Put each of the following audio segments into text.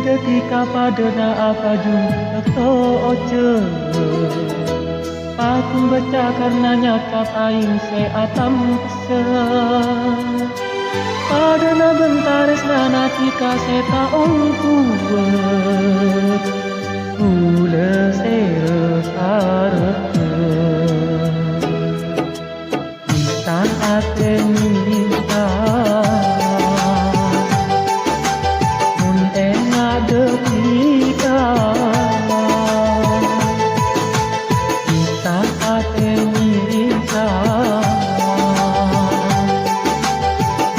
Ketika pada na apa jumpa oce Pakun baca karena nyakap aing seatam pesan Pada na bentares na natika seta ongkuat Ula seres areke Saat minta Mun enak detika Saat minta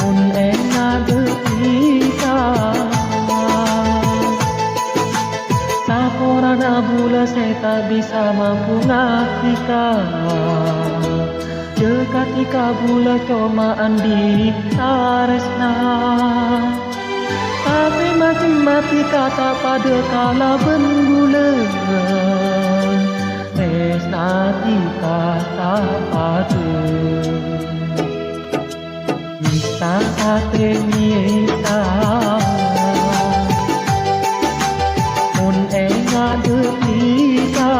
Mun enak detika Saporana bula saya tak bisa mampu natika Ketika bula cuma andi taresna Tapi macam mati kata pada kala bengula Resnati kata pada Nisa ate nisa Mun enga detika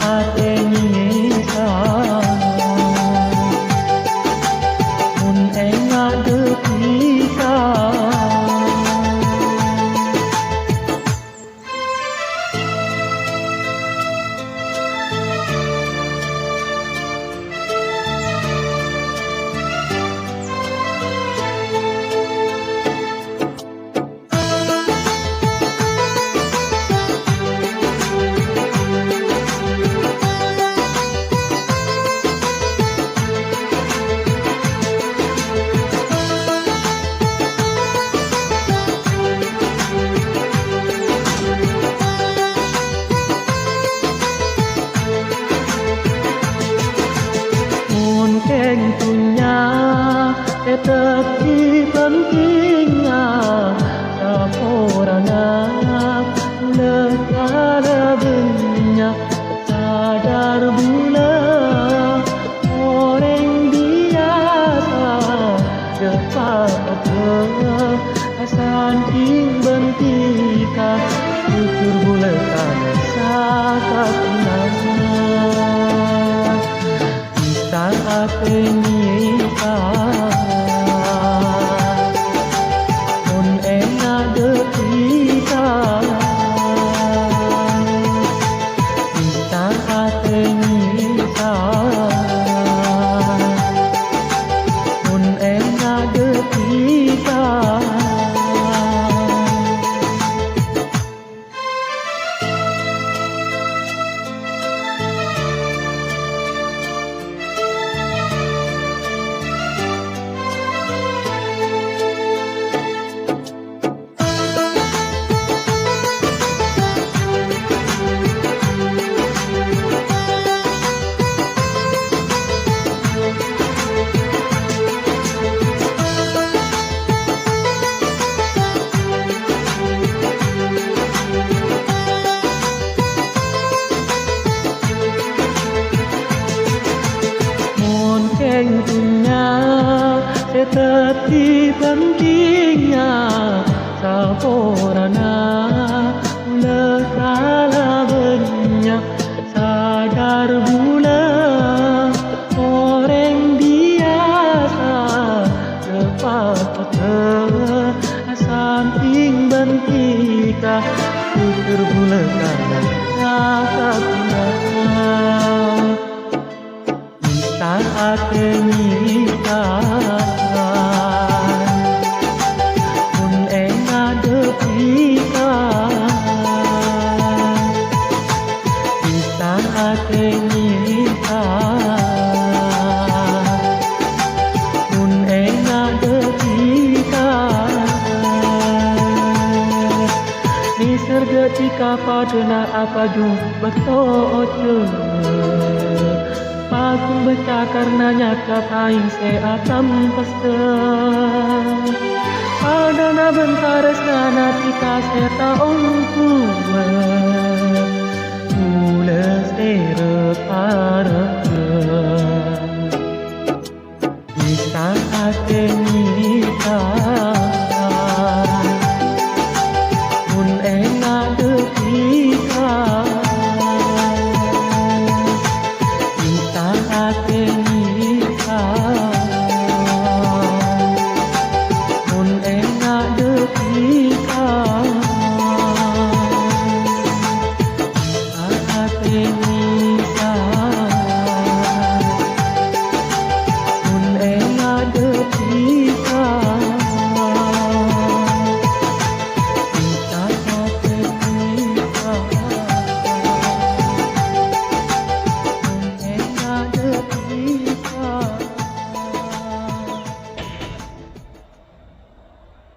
Ate nisa Mun enga detika Tentunya tetapi pentingnya Saporana lekala banyak sadar bula Orang biasa dapat santing bentika Tutur bula tanah sakatna Saat nisa Mun enak detika Saat nisa Mun enak detika Tentunya tetapi pentingnya Saporana lekala banyak sadar bula Orang biasa dapat samping bentika Tutur bula kanan sakatna Saat nisa Mun enga detika Saat nisa Mun enga detika Nisar detika padana apa jumpa oce Pakun baca karena nyakap aing seatam pesan Pada na bentares na natika seta ongkuat